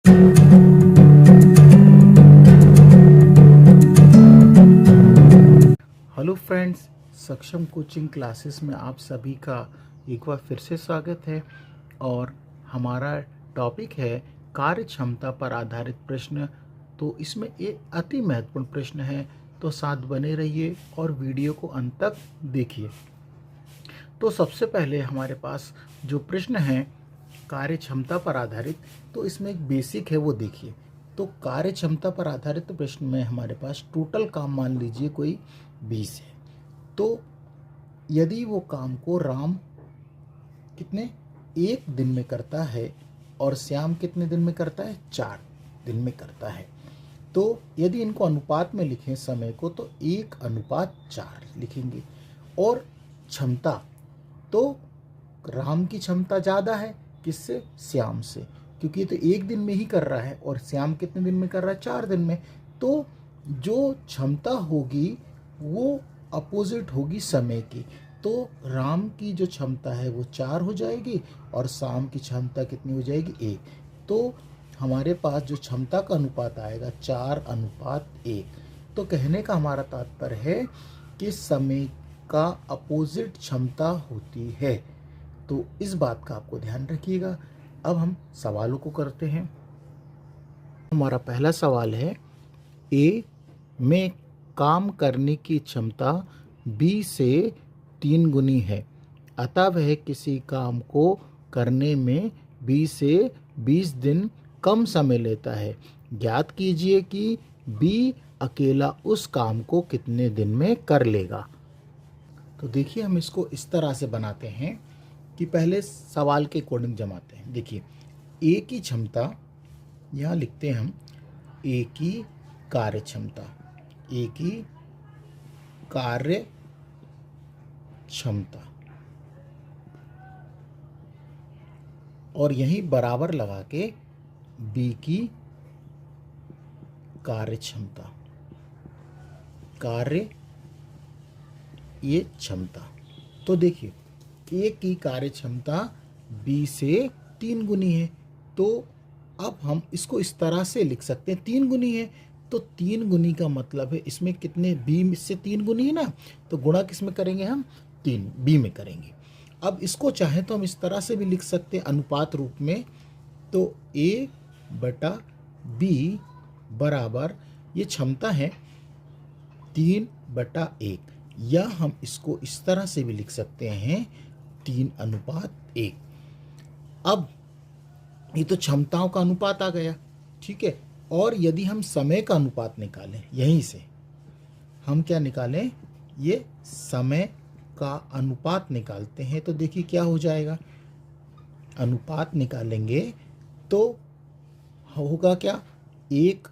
Hello friends, सक्षम coaching classes में आप सभी का एक बार फिर से स्वागत है। और हमारा टॉपिक है कार्य क्षमता पर आधारित प्रश्न। तो इसमें एक अति महत्वपूर्ण प्रश्न है, तो साथ बने रहिए और वीडियो को अंत तक देखिए। तो सबसे पहले हमारे पास जो प्रश्न है कार्य क्षमता पर आधारित, तो इसमें एक बेसिक है वो देखिए। तो कार्य क्षमता पर आधारित प्रश्न में हमारे पास टोटल काम मान लीजिए कोई 20 है। तो यदि वो काम को राम कितने एक दिन में करता है और श्याम कितने दिन में करता है, 4 दिन में करता है। तो यदि इनको अनुपात में लिखें समय को, तो 1:4 लिखेंगे। और क्षमता, तो राम की क्षमता ज़्यादा है किससे, श्याम से, क्योंकि ये तो एक दिन में ही कर रहा है और श्याम कितने दिन में कर रहा है, 4 दिन में। तो जो क्षमता होगी वो अपोजिट होगी समय की। तो राम की जो क्षमता है वो 4 हो जाएगी और श्याम की क्षमता कितनी हो जाएगी, 1। तो हमारे पास जो क्षमता का अनुपात आएगा 4:1। तो कहने का हमारा तात्पर्य है कि समय का अपोजिट क्षमता होती है। तो इस बात का आपको ध्यान रखिएगा। अब हम सवालों को करते हैं। हमारा पहला सवाल है, ए में काम करने की क्षमता बी से 3 गुनी है, अतः वह किसी काम को करने में बी से 20 दिन कम समय लेता है। ज्ञात कीजिए कि बी अकेला उस काम को कितने दिन में कर लेगा। तो देखिए, हम इसको इस तरह से बनाते हैं कि पहले सवाल के अकॉर्डिंग जमाते हैं। देखिए, ए की क्षमता यहाँ लिखते हैं हम, ए की कार्य क्षमता, ए की कार्य क्षमता, और यही बराबर लगा के बी की कार्य क्षमता, कार्य ये क्षमता। तो देखिए, ए की कार्य क्षमता बी से 3 गुनी है। तो अब हम इसको इस तरह से लिख सकते हैं, 3 गुनी है तो 3 गुनी का मतलब है इसमें कितने, बी से 3 गुनी है ना, तो गुणा किस में करेंगे हम, 3 बी में करेंगे। अब इसको चाहे तो हम इस तरह से भी लिख सकते हैं अनुपात रूप में। तो ए बटा बी बराबर, ये क्षमता है 3/1, या हम इसको इस तरह से भी लिख सकते हैं 3:1। अब ये तो क्षमताओं का अनुपात आ गया, ठीक है। और यदि हम समय का अनुपात निकालें, यहीं से हम क्या निकालें, ये समय का अनुपात निकालते हैं। तो देखिए क्या हो जाएगा, अनुपात निकालेंगे तो होगा क्या, 1:,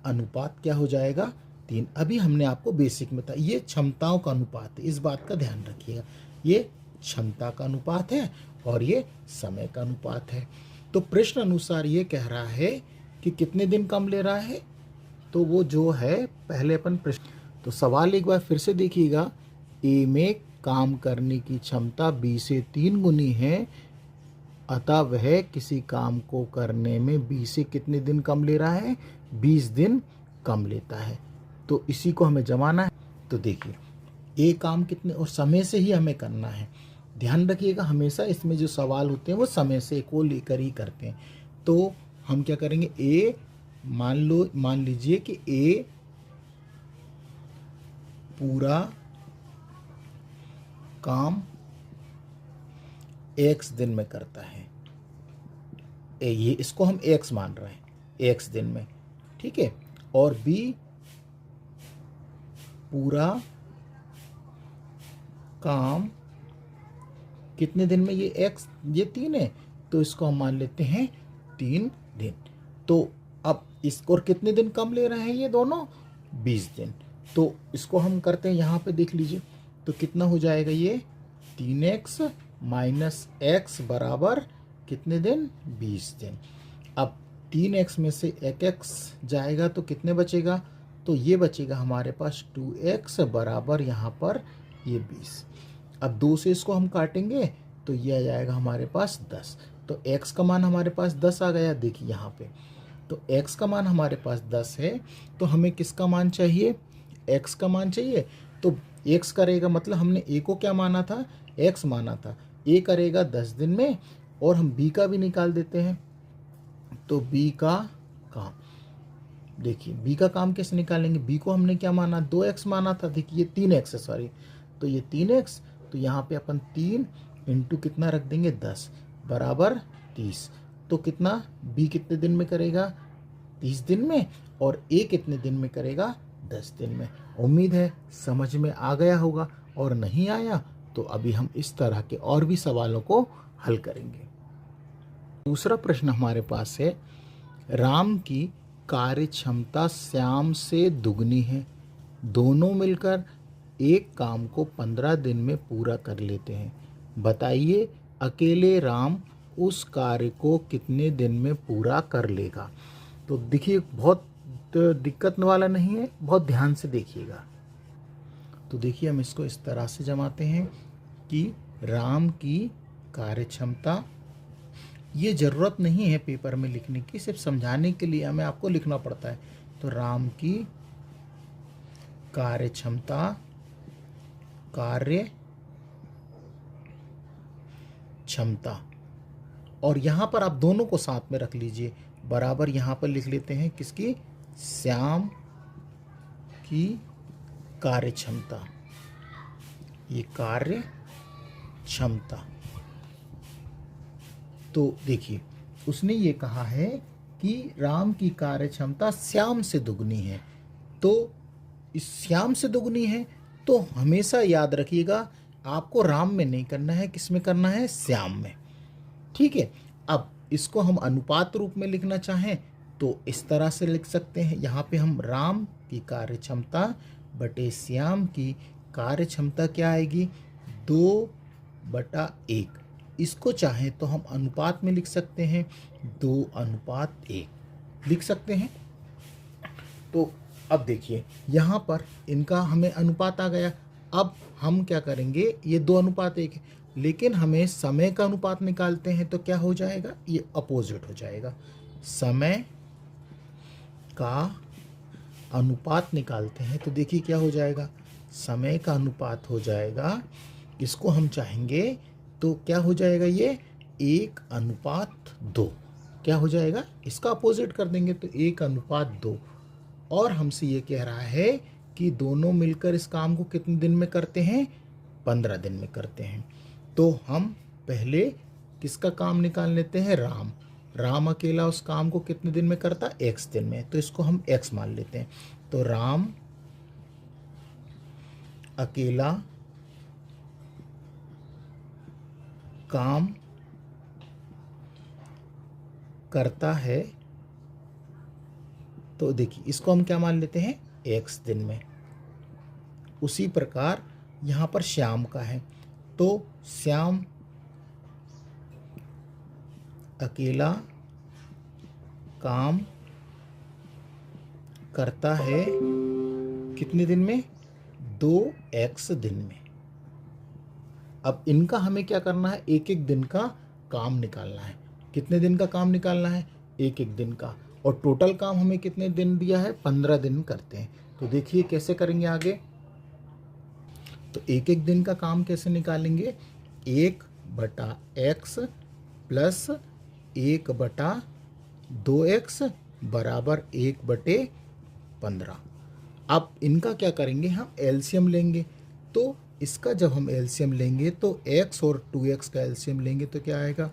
क्या हो जाएगा, 3। अभी हमने आपको बेसिक में बताया, ये क्षमताओं का अनुपात है, इस बात का ध्यान रखिएगा। ये क्षमता का अनुपात है और ये समय का अनुपात है। तो प्रश्न अनुसार ये कह रहा है कि कितने दिन कम ले रहा है, तो वो जो है पहले अपन प्रश्न, तो सवाल एक बार फिर से देखिएगा। ए में काम करने की क्षमता बी से 3 गुनी है, अतः वह किसी काम को करने में बी से कितने दिन कम ले रहा है, 20 दिन कम लेता है। तो इसी को हमें जमाना है। तो देखिए, ए काम कितने, और समय से ही हमें करना है। ध्यान रखिएगा, हमेशा इसमें जो सवाल होते हैं वो समय से को लेकर ही करते हैं। तो हम क्या करेंगे, ए मान लीजिए कि ए पूरा काम x दिन में करता है, ये इसको हम x मान रहे हैं, x दिन में, ठीक है। और b पूरा काम कितने दिन में, ये x, ये 3 है, तो इसको हम मान लेते हैं 3 दिन। तो अब इसको और कितने दिन कम ले रहे हैं ये दोनों, 20 दिन। तो इसको हम करते हैं, यहाँ पे देख लीजिए, तो कितना हो जाएगा ये, 3x माइनस x बराबर कितने दिन, 20 दिन। अब 3x में से 1x जाएगा तो कितने बचेगा, तो ये बचेगा हमारे पास 2x बराबर यहाँ पर ये 20। अब 2 से इसको हम काटेंगे तो ये आ जाएगा हमारे पास 10। तो x का मान हमारे पास 10 आ गया, देखिए यहाँ पे। तो x का मान हमारे पास 10 है, तो हमें किसका मान चाहिए, x का मान चाहिए। तो x करेगा, मतलब हमने a को क्या माना था, x माना था, a करेगा 10 दिन में, और हम b का भी निकाल देते हैं। तो b का काम, देखिए b का काम कैसे निकालेंगे, b को हमने क्या माना, 2x माना था, देखिए 3x है, सॉरी, तो ये 3x, तो यहाँ पे अपन 3 इंटू कितना रख देंगे, 10 बराबर 30। तो कितना, b कितने दिन में करेगा, 30 दिन में, और a कितने दिन में करेगा, 10 दिन में। उम्मीद है समझ में आ गया होगा, और नहीं आया तो अभी हम इस तरह के और भी सवालों को हल करेंगे। दूसरा प्रश्न हमारे पास है, राम की कार्य क्षमता श्याम से दुगनी है, दोनों मिलकर एक काम को 15 दिन में पूरा कर लेते हैं, बताइए अकेले राम उस कार्य को कितने दिन में पूरा कर लेगा। तो देखिए बहुत दिक्कत वाला नहीं है, बहुत ध्यान से देखिएगा। तो देखिए हम इसको इस तरह से जमाते हैं कि राम की कार्य क्षमता, ये ज़रूरत नहीं है पेपर में लिखने की, सिर्फ समझाने के लिए हमें आपको लिखना पड़ता है। तो राम की कार्य क्षमता, कार्य क्षमता, और यहाँ पर आप दोनों को साथ में रख लीजिए, बराबर यहाँ पर लिख लेते हैं किसकी, श्याम की कार्य क्षमता, ये कार्य क्षमता। तो देखिए उसने ये कहा है कि राम की कार्य क्षमता श्याम से दुगनी है, तो इस श्याम से दुगनी है, तो हमेशा याद रखिएगा आपको राम में नहीं करना है, किस में करना है, श्याम में। ठीक है, अब इसको हम अनुपात रूप में लिखना चाहें तो इस तरह से लिख सकते हैं, यहाँ पे हम राम की कार्य क्षमता बटे श्याम की कार्य क्षमता क्या आएगी, 2/1। इसको चाहें तो हम अनुपात में लिख सकते हैं, 2:1 लिख सकते हैं। तो अब देखिए यहाँ पर इनका हमें अनुपात आ गया। अब हम क्या करेंगे, ये 2:1 है, लेकिन हमें समय का अनुपात निकालते हैं तो क्या हो जाएगा, ये अपोजिट हो जाएगा। समय का अनुपात निकालते हैं तो देखिए क्या हो जाएगा, समय का अनुपात हो जाएगा, इसको हम चाहेंगे तो क्या हो जाएगा, ये 1:2। क्या हो जाएगा, इसका अपोजिट कर देंगे तो 1:2। और हमसे ये कह रहा है कि दोनों मिलकर इस काम को कितने दिन में करते हैं, 15 दिन में करते हैं। तो हम पहले किसका काम निकाल लेते हैं, राम। राम अकेला उस काम को कितने दिन में करता, x दिन में, तो इसको हम x मान लेते हैं। तो राम अकेला काम करता है, तो देखिए इसको हम क्या मान लेते हैं, x दिन में। उसी प्रकार यहाँ पर श्याम का है, तो श्याम अकेला काम करता है कितने दिन में, 2x दिन में। अब इनका हमें क्या करना है, एक एक दिन का काम निकालना है। कितने दिन का काम निकालना है, एक एक दिन का, और टोटल काम हमें कितने दिन दिया है, 15 दिन करते हैं। तो देखिए कैसे करेंगे आगे, तो एक एक दिन का काम कैसे निकालेंगे, 1/x प्लस 1/2x बराबर 1/15। अब इनका क्या करेंगे, हम एलसीएम लेंगे। तो इसका जब हम एलसीएम लेंगे तो x और 2x का एलसीएम लेंगे तो क्या आएगा,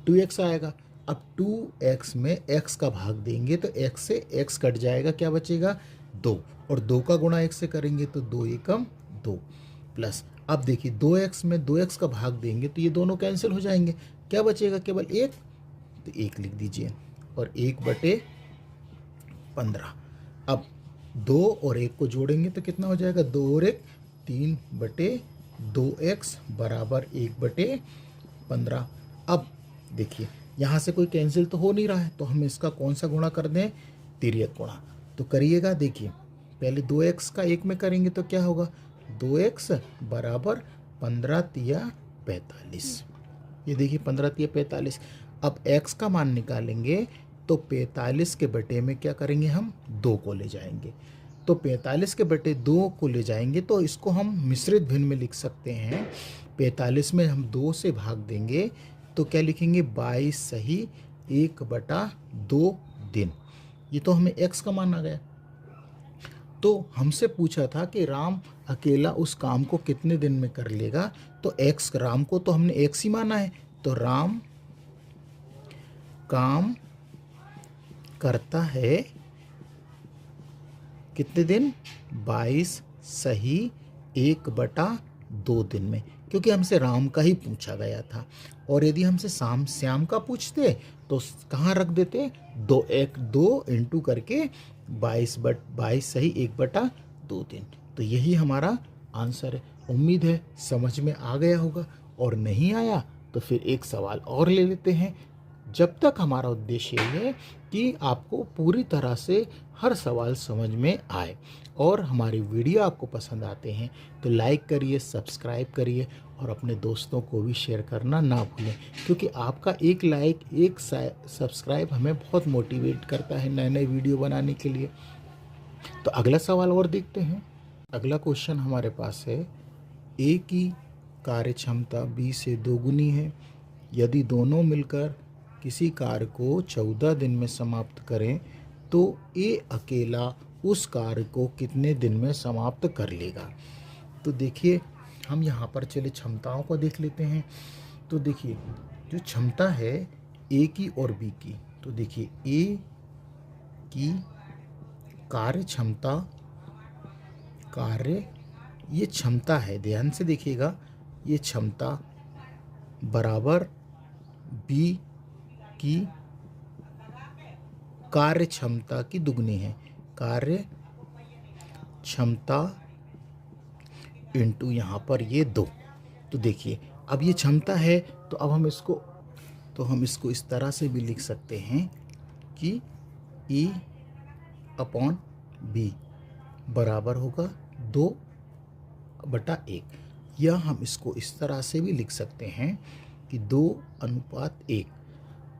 2x आएगा। अब 2x में x का भाग देंगे तो x से x कट जाएगा, क्या बचेगा, 2, और 2 का गुणा x से करेंगे तो 2 एकम 2 प्लस, अब देखिए 2x में 2x का भाग देंगे तो ये दोनों कैंसिल हो जाएंगे, क्या बचेगा, केवल 1, तो 1 लिख दीजिए, और 1/15। अब 2 और 1 को जोड़ेंगे तो कितना हो जाएगा, 2 और 1 3/2x बराबर 1/15। अब देखिए यहाँ से कोई कैंसिल तो हो नहीं रहा है, तो हम इसका कौन सा गुणा कर दें, तिर्यक गुणा। तो करिएगा, देखिए पहले 2x का 1 में करेंगे तो क्या होगा, 2x बराबर 15×3=45। ये देखिए 15×3=45। अब x का मान निकालेंगे तो 45 के बटे में क्या करेंगे, हम 2 को ले जाएंगे। तो 45 के बटे 2 को ले जाएंगे तो इसको हम मिश्रित भिन्न में लिख सकते हैं। 45 में हम 2 से भाग देंगे तो क्या लिखेंगे, 22 सही 1/2 दिन। ये तो हमें x का मान आ गया। तो हमसे पूछा था कि राम अकेला उस काम को कितने दिन में कर लेगा, तो x, राम को तो हमने x ही माना है, तो राम काम करता है कितने दिन, 22 सही 1/2 दिन में, क्योंकि हमसे राम का ही पूछा गया था। और यदि हमसे श्याम का पूछते तो कहाँ रख देते, 2 इंटू करके 22 सही 1/2 दिन। तो यही हमारा आंसर है। उम्मीद है समझ में आ गया होगा, और नहीं आया तो फिर एक सवाल और ले लेते हैं, जब तक हमारा उद्देश्य ये है कि आपको पूरी तरह से हर सवाल समझ में आए। और हमारी वीडियो आपको पसंद आते हैं तो लाइक करिए, सब्सक्राइब करिए और अपने दोस्तों को भी शेयर करना ना भूलें, क्योंकि आपका एक लाइक, एक सब्सक्राइब हमें बहुत मोटिवेट करता है नए नए वीडियो बनाने के लिए। तो अगला सवाल और देखते हैं। अगला क्वेश्चन हमारे पास है, ए की कार्य क्षमता बी से 2 गुनी है। यदि दोनों मिलकर किसी कार्य को 14 दिन में समाप्त करें तो ए अकेला उस कार्य को कितने दिन में समाप्त कर लेगा। तो देखिए, हम यहाँ पर चले क्षमताओं को देख लेते हैं। तो देखिए, जो क्षमता है ए की और बी की, तो देखिए ए की कार्य क्षमता, ये क्षमता है, ध्यान से देखिएगा, ये क्षमता बराबर बी की कार्य क्षमता की दुगनी है। कार्य क्षमता इंटू यहाँ पर ये 2। तो देखिए, अब ये क्षमता है तो अब हम इसको इस तरह से भी लिख सकते हैं कि E/B बराबर होगा 2/1, या हम इसको इस तरह से भी लिख सकते हैं कि 2:1।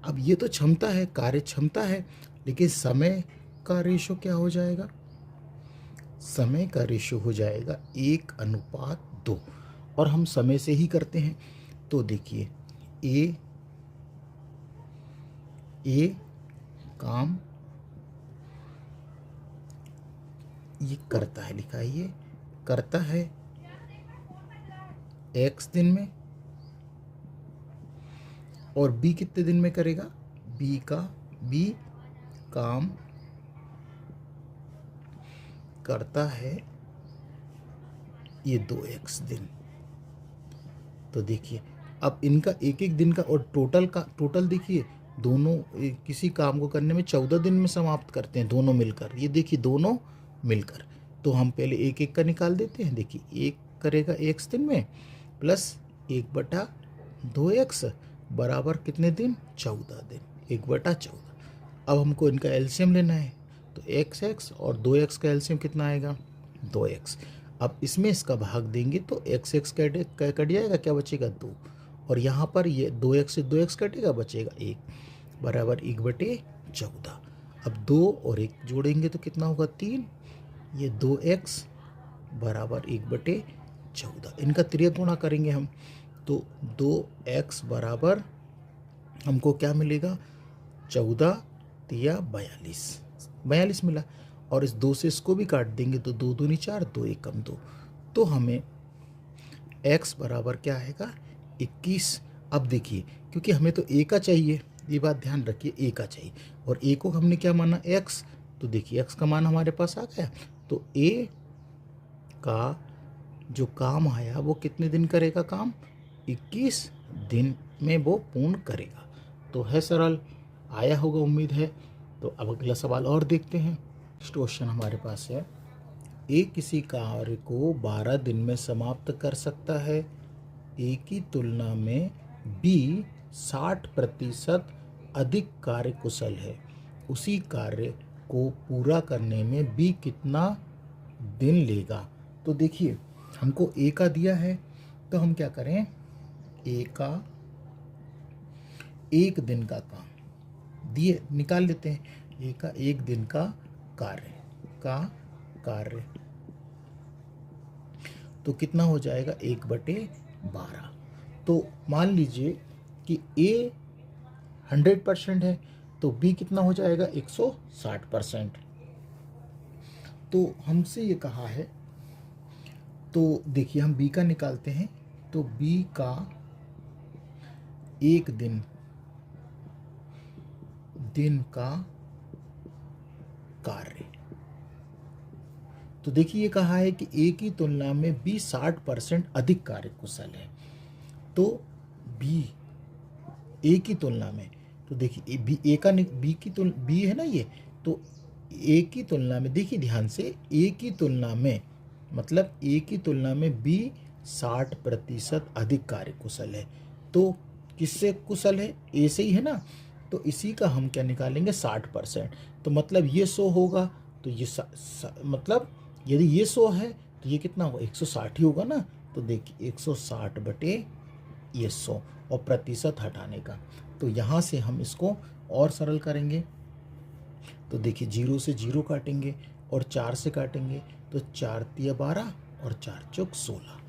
अब ये तो क्षमता है, कार्य क्षमता है, लेकिन समय का रेशो क्या हो जाएगा, समय का रेशो हो जाएगा 1:2, और हम समय से ही करते हैं। तो देखिए, ए काम ये करता है, लिखा है ये करता है x दिन में, और बी कितने दिन में करेगा, बी काम करता है ये 2x दिन। तो देखिए, अब इनका एक एक दिन का और टोटल देखिए, दोनों किसी काम को करने में 14 दिन में समाप्त करते हैं दोनों मिलकर। ये देखिए, दोनों मिलकर, तो हम पहले एक एक का निकाल देते हैं। देखिए, एक करेगा x दिन में प्लस 1/2x बराबर कितने दिन, 14 दिन, 1/14। अब हमको इनका एलसीएम लेना है, तो x और 2x का एलसीएम कितना आएगा, 2x। अब इसमें इसका भाग देंगे तो x कट जाएगा, क्या बचेगा, 2, और यहाँ पर ये 2x से 2x कटेगा, बचेगा 1 बराबर 1/14। अब 2 और 1 जोड़ेंगे तो कितना होगा, 3, ये 2x बराबर 1/14। इनका त्रिया गुणा करेंगे हम, तो 2x बराबर हमको क्या मिलेगा, 14 या 42 मिला, और इस 2 से इसको भी काट देंगे तो 2 दूनी 4, 2 एकम 2, तो हमें x बराबर क्या आएगा, 21। अब देखिए, क्योंकि हमें तो a का चाहिए, ये बात ध्यान रखिए, a का चाहिए, और a को हमने क्या माना, x, तो देखिए x का मान हमारे पास आ गया। तो a का जो काम आया वो कितने दिन करेगा काम, 21 दिन में वो पूर्ण करेगा। तो है सरल, आया होगा उम्मीद है। तो अब अगला सवाल और देखते हैं। नेक्स्ट क्वेश्चन हमारे पास है, ए किसी कार्य को 12 दिन में समाप्त कर सकता है। ए की तुलना में बी 60% अधिक कार्यकुशल है। उसी कार्य को पूरा करने में बी कितना दिन लेगा। तो देखिए, हमको ए का दिया है, तो हम क्या करें, ए का 1 दिन का काम दिए निकाल लेते हैं। ए का एक दिन का कार्य तो कितना हो जाएगा 1/12। तो मान लीजिए कि ए 100% है तो बी कितना हो जाएगा 160%। तो हमसे ये कहा है, तो देखिए हम बी का निकालते हैं। तो बी का एक दिन का कार्य, तो देखिए ये कहा है कि ए की तुलना में बी 60% अधिक कार्यकुशल है। तो बी ए की तुलना में, तो देखिए बी ए का बी की तुलना बी है ना ये, तो ए की तुलना में देखिए ध्यान से, ए की तुलना में मतलब ए की तुलना में बी 60% अधिक कार्यकुशल है। तो किससे कुशल है? ए से ही है ना। तो इसी का हम क्या निकालेंगे 60%। तो मतलब ये 100 होगा, तो ये मतलब यदि ये 100 है तो ये कितना होगा 160 ही होगा ना। तो देखिए 160 बटे ये 100 और प्रतिशत हटाने का, तो यहाँ से हम इसको और सरल करेंगे। तो देखिए 0 से 0 काटेंगे और 4 से काटेंगे, तो 4 तिया 12 और 4 चौक 16।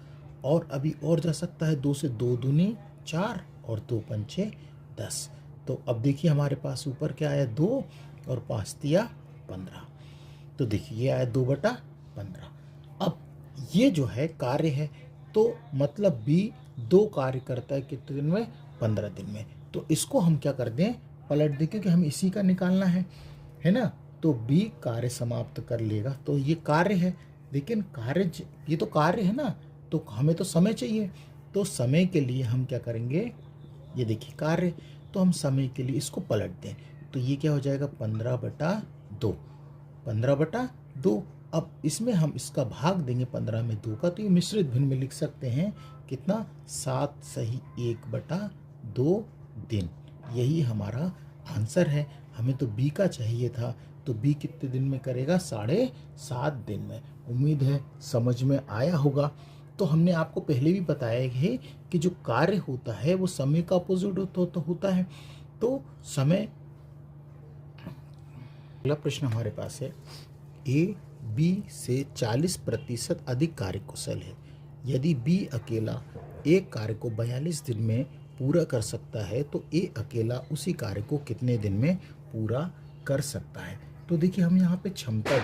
और अभी और जा सकता है, 2 से 2 दूनी 4 और 2 पंचे 10। तो अब देखिए हमारे पास ऊपर क्या आया 2 और 5 तिया 15। तो देखिए ये आया 2/15। अब ये जो है कार्य है, तो मतलब बी 2 कार्य करता है कितने दिन में? 15 दिन में। तो इसको हम क्या कर दें, पलट दें, क्योंकि हम इसी का निकालना है ना। तो बी कार्य समाप्त कर लेगा। तो ये कार्य है, लेकिन कार्य ये तो कार्य है ना, तो हमें तो समय चाहिए। तो समय के लिए हम क्या करेंगे, ये देखिए कार्य, तो हम समय के लिए इसको पलट दें। तो ये क्या हो जाएगा 15/2। 15/2। अब इसमें हम इसका भाग देंगे 15 में 2 का, तो ये मिश्रित भिन्न में लिख सकते हैं कितना 7 सही 1/2 दिन। यही हमारा आंसर है। हमें तो बी का चाहिए था, तो बी कितने दिन में करेगा? 7.5 दिन में। उम्मीद है समझ में आया होगा। तो हमने आपको पहले भी बताया है कि जो कार्य होता है वो समय का अपोजिट होता है। तो समय, अगला प्रश्न हमारे पास है, ए बी से 40% अधिक कार्यकुशल है। यदि बी अकेला एक कार्य को 42 दिन में पूरा कर सकता है तो ए अकेला उसी कार्य को कितने दिन में पूरा कर सकता है? तो देखिए हम यहाँ पे क्षमता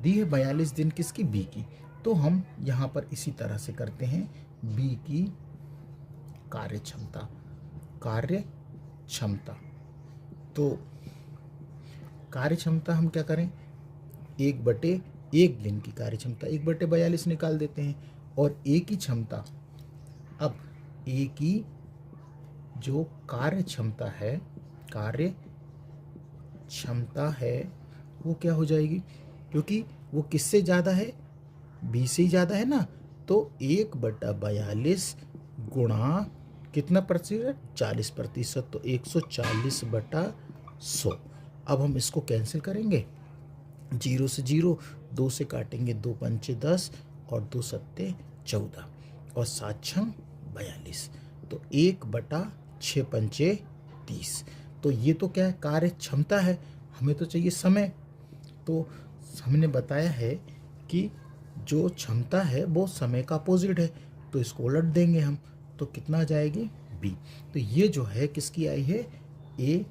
दी है 42 दिन, किसकी? बी की। तो हम यहाँ पर इसी तरह से करते हैं, बी की कार्य क्षमता। तो कार्य क्षमता हम क्या करें, 1/1 दिन की कार्य क्षमता 1/42 निकाल देते हैं। और ए की क्षमता, अब ए की जो कार्य क्षमता है वो क्या हो जाएगी, क्योंकि वो किससे ज़्यादा है? बी से ही ज़्यादा है ना। तो 1/42 गुणा कितना प्रतिशत? 40%। तो 140/100। अब हम इसको कैंसिल करेंगे, 0 से 0, 2 से काटेंगे, 2 पंचे 10 और 2 सत्ते 14 और 7 छंग 42। तो 1/6 पंचे 30। तो ये तो क्या है? कार्य क्षमता है। हमें तो चाहिए समय। तो हमने बताया है कि जो क्षमता है वो समय का अपोजिट है, तो इसको उलट देंगे हम, तो कितना आ जाएगी? बी। तो ये जो है किसकी आई है? ए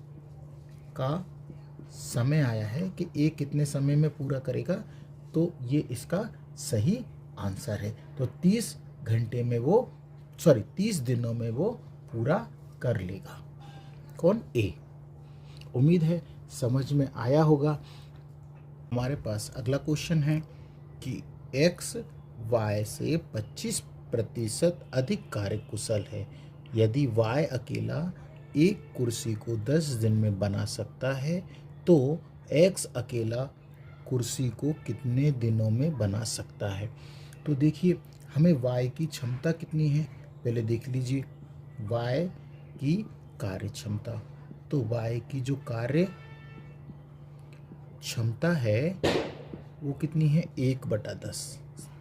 का समय आया है कि ए कितने समय में पूरा करेगा, तो ये इसका सही आंसर है। तो 30 दिनों में वो पूरा कर लेगा। कौन? ए। उम्मीद है समझ में आया होगा। हमारे पास अगला क्वेश्चन है कि एक्स वाई से 25% अधिक कार्यकुशल है। यदि वाई अकेला एक कुर्सी को 10 दिन में बना सकता है तो एक्स अकेला कुर्सी को कितने दिनों में बना सकता है? तो देखिए हमें वाई की क्षमता कितनी है, पहले देख लीजिए। वाई की कार्य क्षमता, तो वाई की जो कार्य क्षमता है वो कितनी है? 1/10।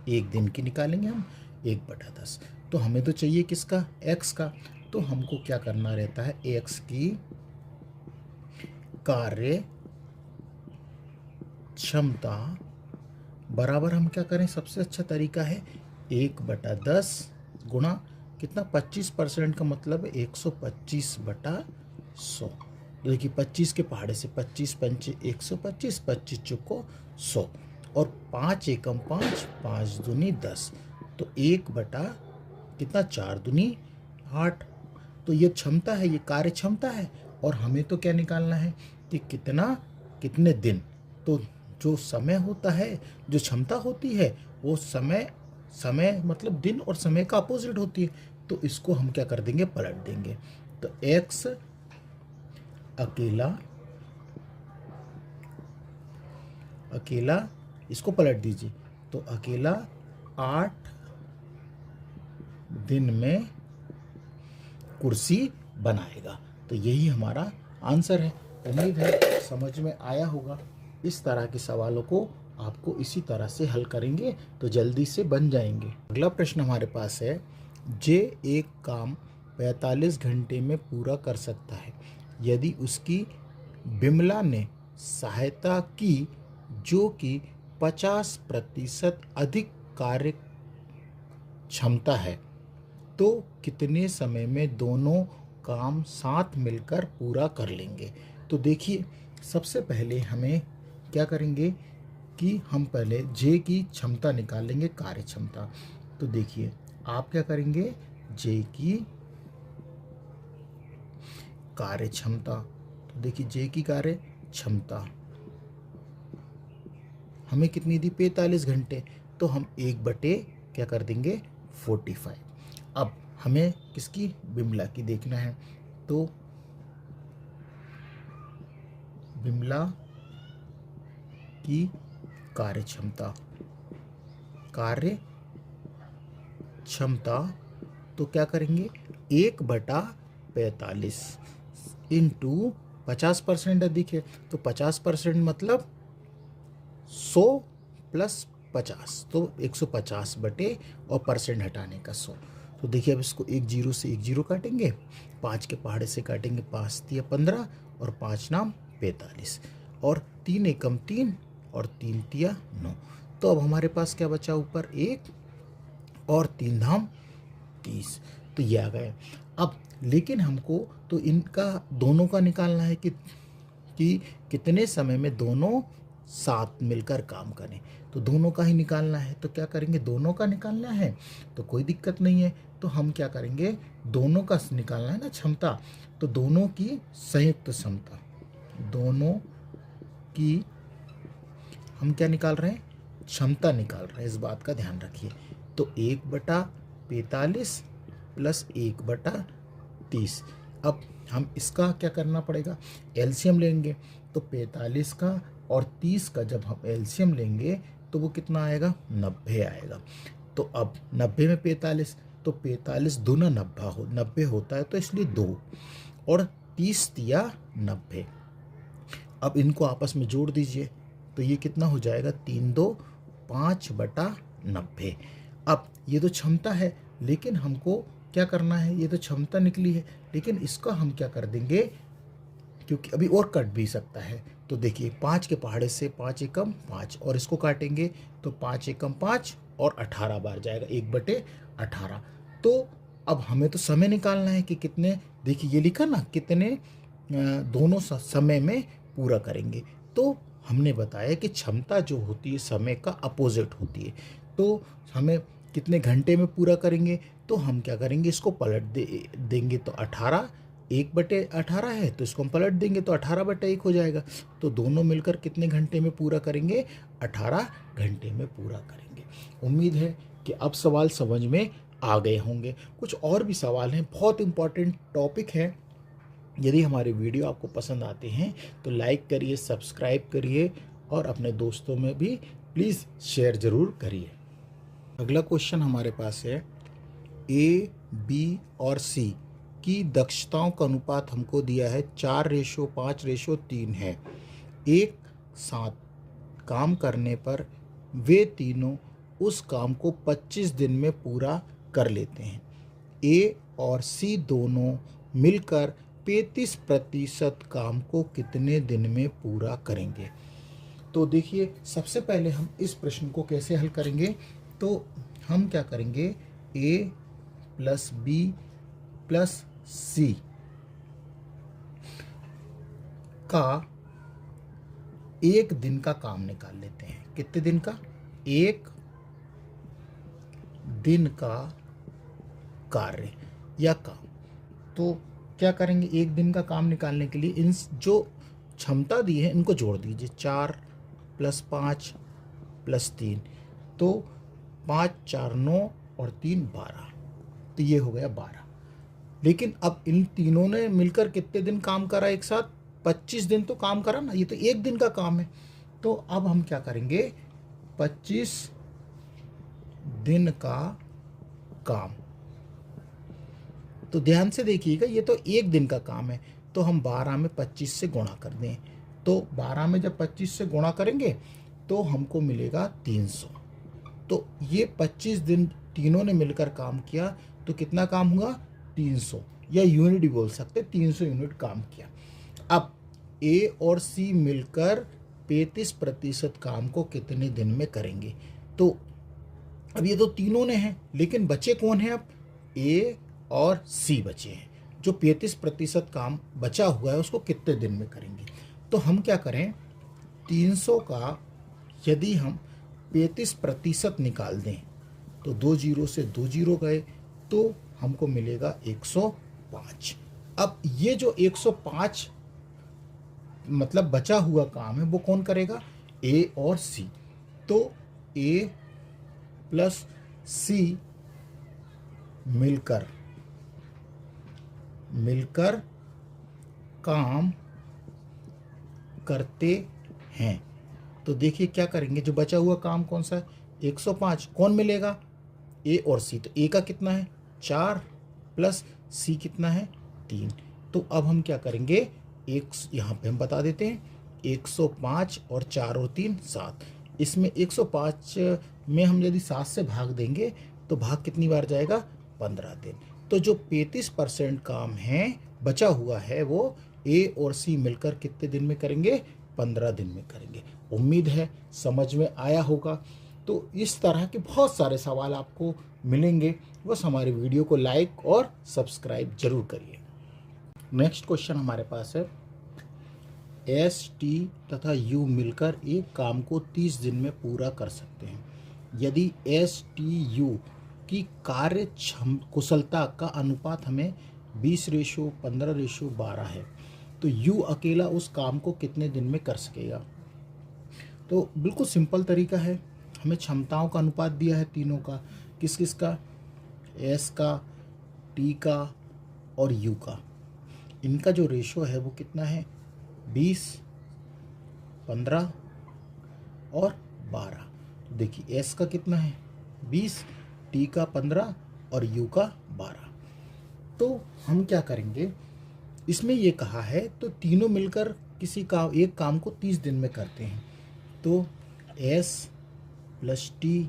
एक दिन की निकालेंगे हम, 1/10। तो हमें तो चाहिए किसका? एक्स का। तो हमको क्या करना रहता है, एक्स की कार्य क्षमता बराबर हम क्या करें, सबसे अच्छा तरीका है 1/10 गुणा कितना 25% का मतलब 125/100। देखिए 25 के पहाड़े से 25 पंचे 125, 25 चौको 100 और 5 एकम 5, 5 दूनी 10, तो 1 बटा कितना 4 दूनी 8। तो ये क्षमता है, ये कार्य क्षमता है। और हमें तो क्या निकालना है कि कितना कितने दिन। तो जो समय होता है, जो क्षमता होती है, वो समय समय मतलब दिन और समय का अपोजिट होती है। तो इसको हम क्या कर देंगे, पलट देंगे। तो x अकेला इसको पलट दीजिए, तो अकेला 8 दिन में कुर्सी बनाएगा। तो यही हमारा आंसर है। उम्मीद है समझ में आया होगा। इस तरह के सवालों को आपको इसी तरह से हल करेंगे तो जल्दी से बन जाएंगे। अगला प्रश्न हमारे पास है, जे एक काम 45 घंटे में पूरा कर सकता है यदि उसकी बिमला ने सहायता की जो कि 50% अधिक कार्य क्षमता है, तो कितने समय में दोनों काम साथ मिलकर पूरा कर लेंगे। तो देखिए सबसे पहले हमें क्या करेंगे कि हम पहले जे की क्षमता निकाल लेंगे, कार्य क्षमता। तो देखिए आप क्या करेंगे, जे की कार्य क्षमता। तो देखिए जे की कार्य क्षमता हमें कितनी दी, 45 घंटे। तो हम 1/, क्या कर देंगे 45। अब हमें किसकी, बिमला की देखना है। तो बिमला की कार्य क्षमता तो क्या करेंगे 1/45 इंटू 50% अधिक है, तो 50% मतलब 100 + 50, तो 150 बटे और परसेंट हटाने का 100। तो देखिए अब इसको 1 0 से 1 0 काटेंगे, 5 के पहाड़े से काटेंगे, 5 तिया 15 और 5 नाम 45 और 3 एकम 3 और 3 तिया 9। तो अब हमारे पास क्या बचा, ऊपर 1 और 3 धाम 30। तो ये आ गए। अब लेकिन हमको तो इनका दोनों का निकालना है कि कितने समय में दोनों साथ मिलकर काम करें। तो दोनों का ही निकालना है, तो क्या करेंगे, दोनों का निकालना है तो कोई दिक्कत नहीं है। तो हम क्या करेंगे, दोनों का निकालना है ना क्षमता, तो दोनों की संयुक्त क्षमता, दोनों की हम क्या निकाल रहे हैं, क्षमता निकाल रहे हैं, इस बात का ध्यान रखिए। तो 1/45 + 1/30। अब हम इसका क्या करना पड़ेगा, एलसीएम लेंगे। तो 45 का और 30 का जब हम एलसीएम लेंगे तो वो कितना आएगा, 90 आएगा। तो अब 90 में 45, तो 45 दूना 90 होता है, तो इसलिए 2 और 30 तिया 90। अब इनको आपस में जोड़ दीजिए, तो ये कितना हो जाएगा, 3 2 5/90। अब ये तो क्षमता है, लेकिन हमको क्या करना है, ये तो क्षमता निकली है, लेकिन इसका हम क्या कर देंगे, क्योंकि अभी और कट भी सकता है। तो देखिए 5 के पहाड़े से 5 एकम 5 और इसको काटेंगे तो 5 एकम 5 और 18 बार जाएगा, 1/18। तो अब हमें तो समय निकालना है कि कितने, देखिए ये लिखा ना, कितने दोनों समय में पूरा करेंगे। तो हमने बताया कि क्षमता जो होती है समय का अपोजिट होती है। तो हमें कितने घंटे में पूरा करेंगे, तो हम क्या करेंगे, इसको पलट देंगे। तो 18 1/18 है, तो इसको हम पलट देंगे तो 18/1 हो जाएगा। तो दोनों मिलकर कितने घंटे में पूरा करेंगे, 18 घंटे में पूरा करेंगे। उम्मीद है कि अब सवाल समझ में आ गए होंगे। कुछ और भी सवाल हैं, बहुत इम्पॉर्टेंट टॉपिक है। यदि हमारे वीडियो आपको पसंद आते हैं तो लाइक करिए, सब्सक्राइब करिए और अपने दोस्तों में भी प्लीज़ शेयर ज़रूर करिए। अगला क्वेश्चन हमारे पास है, ए, बी और सी की दक्षताओं का अनुपात हमको दिया है 4:5:3 है। एक साथ काम करने पर वे तीनों उस काम को 25 दिन में पूरा कर लेते हैं। ए और सी दोनों मिलकर 35% काम को कितने दिन में पूरा करेंगे। तो देखिए, सबसे पहले हम इस प्रश्न को कैसे हल करेंगे। तो हम क्या करेंगे, a प्लस बी प्लस सी का एक दिन का काम निकाल लेते हैं। कितने दिन का? एक दिन का कार्य या काम। तो क्या करेंगे, एक दिन का काम निकालने के लिए इन जो क्षमता दी है इनको जोड़ दीजिए। 4 + 5 + 3, तो 5 4 9 और 3 12, तो ये हो गया 12। लेकिन अब इन तीनों ने मिलकर कितने दिन काम करा एक साथ? 25 दिन तो काम करा ना, ये तो एक दिन का काम है। तो अब हम क्या करेंगे, 25 दिन का काम। तो ध्यान से देखिएगा, ये तो एक दिन का काम है, तो हम 12 में 25 से गुणा कर दें। तो 12 में जब 25 से गुणा करेंगे तो हमको मिलेगा 300। तो ये 25 दिन तीनों ने मिलकर काम किया, तो कितना काम हुआ? 300, या यूनिट भी बोल सकते, 300 यूनिट काम किया। अब ए और सी मिलकर 35% काम को कितने दिन में करेंगे। तो अब ये तो तीनों ने हैं, लेकिन बचे कौन हैं? अब ए और सी बचे हैं। जो 35% काम बचा हुआ है उसको कितने दिन में करेंगे। तो हम क्या करें, 300 का यदि हम 35% निकाल दें तो 2 जीरो से 2 जीरो गए, तो हमको मिलेगा 105। अब ये जो 105 मतलब बचा हुआ काम है वो कौन करेगा? ए और सी। तो ए प्लस सी मिलकर काम करते हैं। तो देखिए क्या करेंगे, जो बचा हुआ काम कौन सा है? 105। कौन मिलेगा? ए और सी। तो ए का कितना है? 4 प्लस सी कितना है? 3। तो अब हम क्या करेंगे, एक यहाँ पे हम बता देते हैं, 105 और 4 और 3 7। इसमें 105 में हम यदि 7 से भाग देंगे तो भाग कितनी बार जाएगा? 15 दिन। तो जो 35% काम है बचा हुआ है वो ए और सी मिलकर कितने दिन में करेंगे? 15 दिन में करेंगे। उम्मीद है समझ में आया होगा। तो इस तरह के बहुत सारे सवाल आपको मिलेंगे, बस हमारे वीडियो को लाइक और सब्सक्राइब जरूर करिए। नेक्स्ट क्वेश्चन हमारे पास है, एस टी तथा यू मिलकर एक काम को 30 दिन में पूरा कर सकते हैं। यदि एस टी यू की कार्य कुशलता का अनुपात हमें 20:15:12 है, तो यू अकेला उस काम को कितने दिन में कर सकेगा। तो बिल्कुल सिंपल तरीका है, हमें क्षमताओं का अनुपात दिया है तीनों का, किस किस का? एस का, टी का और यू का। इनका जो रेशो है वो कितना है? 20, 15 और 12। देखिए एस का कितना है? 20, टी का 15 और यू का 12। तो हम क्या करेंगे, इसमें ये कहा है तो तीनों मिलकर एक काम को 30 दिन में करते हैं। तो S plus T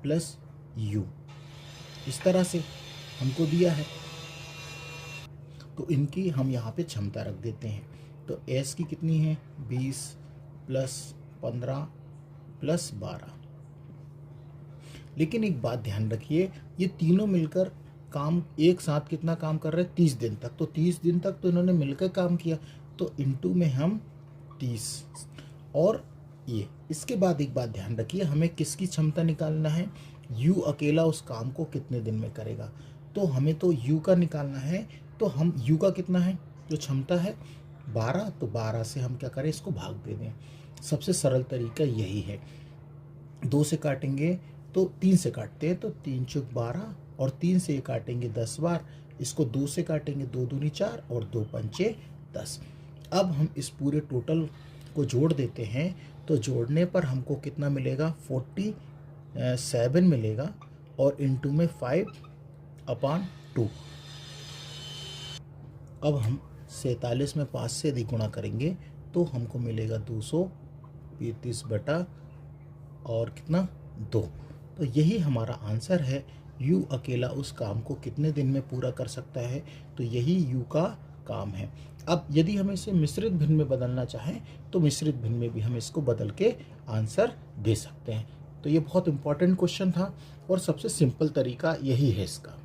plus you इस तरह से हमको दिया है, तो इनकी हम यहाँ पे क्षमता रख देते हैं। तो एस की कितनी है? 20 प्लस 15 प्लस 12। लेकिन एक बात ध्यान रखिए, ये तीनों मिलकर काम एक साथ कितना काम कर रहे हैं? 30 दिन तक। तो 30 दिन तक तो इन्होंने मिलकर काम किया, तो इनटू में हम 30 और ये। इसके बाद एक बात ध्यान रखिए, हमें किसकी क्षमता निकालना है? यू अकेला उस काम को कितने दिन में करेगा। तो हमें तो यू का निकालना है, तो हम यू का कितना है जो क्षमता है? 12। तो 12 से हम क्या करें, इसको भाग दे दें। सबसे सरल तरीका यही है। 2 से काटेंगे तो 3 से काटते हैं, तो 3 चौक 12 और 3 से काटेंगे 10 बार। इसको 2 से काटेंगे, 2 दूनी 4 और 2 पंचे 10। अब हम इस पूरे टोटल को जोड़ देते हैं, तो जोड़ने पर हमको कितना मिलेगा? 47 मिलेगा और इनटू में 5/2। अब हम 47 में 5 से यदि गुणा करेंगे तो हमको मिलेगा 235 बटा और कितना? 2। तो यही हमारा आंसर है, यू अकेला उस काम को कितने दिन में पूरा कर सकता है। तो यही यू का काम है। अब यदि हम इसे मिश्रित भिन्न में बदलना चाहें तो मिश्रित भिन्न में भी हम इसको बदल के आंसर दे सकते हैं। तो ये बहुत इंपॉर्टेंट क्वेश्चन था और सबसे सिंपल तरीका यही है इसका।